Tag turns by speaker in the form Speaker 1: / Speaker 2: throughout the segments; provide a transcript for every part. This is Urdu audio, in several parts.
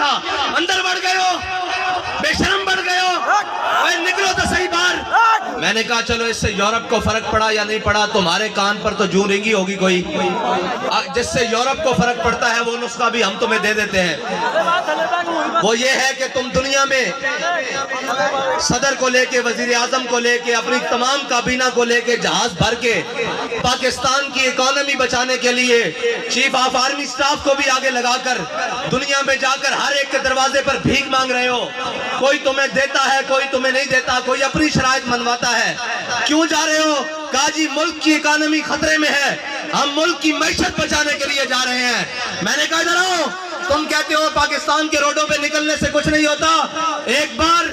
Speaker 1: تھا، اندر بڑھ گئے ہو، بے شرم بڑھ گئے ہو، اے نکلو تو صحیح باہر۔ میں نے کہا چلو اس سے یورپ کو فرق پڑا یا نہیں پڑا، تمہارے کان پر تو جوں رنگی ہوگی کوئی، جس سے یورپ کو فرق پڑتا ہے وہ نسخہ بھی ہم تمہیں دے دیتے ہیں۔ وہ یہ ہے کہ تم دنیا میں صدر کو لے کے، وزیر اعظم کو لے کے، اپنی تمام کابینہ کو لے کے جہاز بھر کے پاکستان کی اکانومی بچانے کے لیے چیف آف آرمی سٹاف کو بھی آگے لگا کر دنیا میں جا کر ہر ایک کے دروازے پر بھیک مانگ رہے ہو۔ کوئی تمہیں دیتا ہے، کوئی تمہیں نہیں دیتا، کوئی اپنی شرائط منواتا ہے۔ کیوں جا رہے ہو؟ کہا جی ملک کی اکانومی خطرے میں ہے، ہم ملک کی معیشت بچانے کے لیے جا رہے ہیں۔ میں نے کہا ادھر آؤ، تم کہتے ہو پاکستان کے روڈوں پہ نکلنے سے کچھ نہیں ہوتا، ایک بار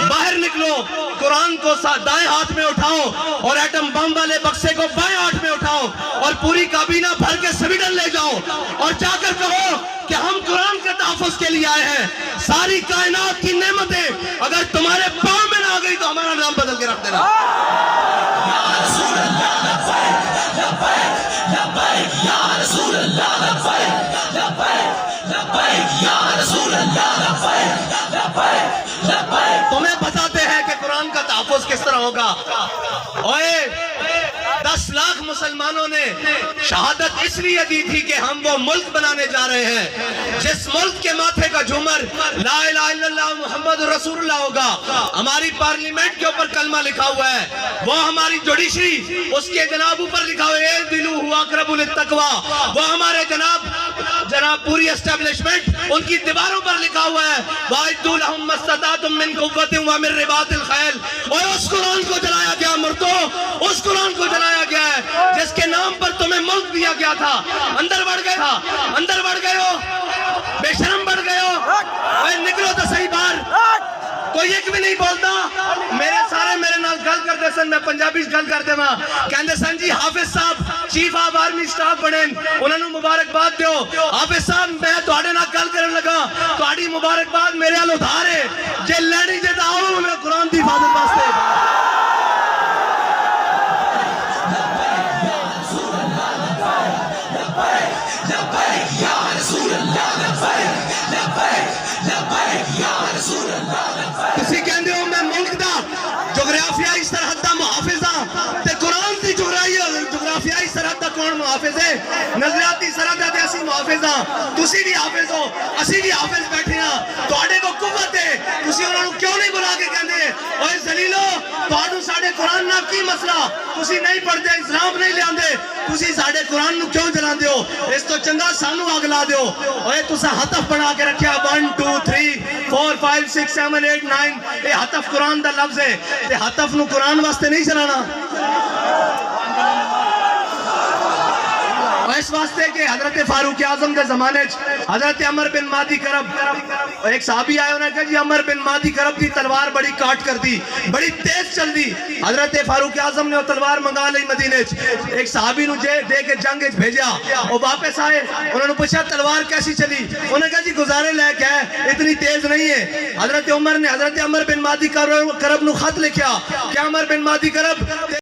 Speaker 1: باہر نکلو، قرآن کو دائیں ہاتھ میں اٹھاؤ اور ایٹم بم والے بکسے کو بائیں ہاتھ میں اٹھاؤ اور پوری کابینہ بھر کے سویڈن لے جاؤ اور جا کر کہو کہ ہم قرآن کے تحفظ کے لیے آئے ہیں۔ ساری کائنات کی نعمتیں اگر تمہارے پاؤں میں نہ آ گئی تو ہمارا نام بدل کے رکھ دینا۔ تمہیں بتاتے ہیں کہ قرآن کا تحفظ کس طرح ہوگا۔ اوئے 10 لاکھ مسلمانوں نے شہادت اس لیے دی تھی کہ ہم وہ ملک بنانے جا رہے ہیں جس ملک کے ماتھے کا جھومر لا الہ الا اللہ محمد رسول اللہ ہوگا۔ ہماری پارلیمنٹ کے اوپر کلمہ لکھا ہوا ہے، وہ ہماری جوڈیشری اس کے جناب اوپر لکھا ہوا ہے اعدلوا اقرب للتقوی، وہ ہمارے جناب پوری اسٹیبلشمنٹ ان کی دیواروں پر لکھا ہوا ہے وَأَعِدُّوا لَهُم مَّا اسْتَطَعْتُم مِّن قُوَّةٍ وَمِن رِّبَاطِ الْخَيْلِ۔ اور اس قرآن کو جلایا گیا مردو، اس قرآن کو جلایا گیا ہے جس کے نام پر تمہیں ملک دیا گیا تھا۔ اندر بڑھ گئے تھا، اندر بڑھ گئے ہو، بے شرم بڑھ گئے ہو، اے نکلو تو صحیح باہر۔ کوئی ایک بھی نہیں بولتا۔ میرے نال گل کرتے سن، میں پنجابی گل کرتے ماں کہندے سن جی حافظ صاحب چیف آف آرمی سٹاف بنے، انہوں نے مبارکباد دیو۔ حافظ صاحب میں تواڈے نال گل کرن لگا، تواڈی مبارکباد میرے ال ادھار ہے، جے لینی جے تے آؤ میں قرآن دی حفاظت واسطے۔ تسی کہندے ہو میں ملک دا جغرافیائی سرحد دا محافظ ہاں، تے قرآن دی جغرافیائی سرحد دا کون محافظ ہے؟ نظریاتی سرحد دے اسی محافظ ہاں، تسی بھی حافظ ہو، اسی بھی حافظ بیٹھے ہاں، تواڈے کو قوت ہے، تسی انہاں نوں کیوں نہیں بلا کے کہندے اوئے ذلیلو تواڈوں ساڈے قرآن نال کی مسئلہ؟ تسی نہیں پڑھدے، اسلام نہیں لیاندے، تسی ساڈے قرآن نوں کیوں جلاندے ہو؟ اس تو چنگا سانوں اگ لا دیو۔ اوئے تساں ہتف بنا کے رکھیا 1 2 3 4 5 6 7 8 9، یہ ہتف قرآن دا لفظ ہے، تے ہتف نو قرآن واسطے نہیں چلانا۔ اس واسطے کہ حضرت فاروق اعظم کے زمانے حضرت عمر بن مادی کرب ایک صحابی آئے، انہوں نے کہا جی عمر بن مادی کرب دی تلوار بڑی کاٹ کر دی، بڑی تیز چل دی۔ حضرت فاروق اعظم نے وہ تلوار منگا لئی مدینے، ایک صحابی نو دے کے جنگ بھیجا، وہ واپس آئے، انہوں نے پوچھا تلوار کیسی چلی؟ انہوں نے کہا جی گزارے لے کے ہے، اتنی تیز نہیں ہے۔ حضرت عمر نے حضرت عمر بن مادی کرب نو خط لکھیا کہ عمر بن مادی کرب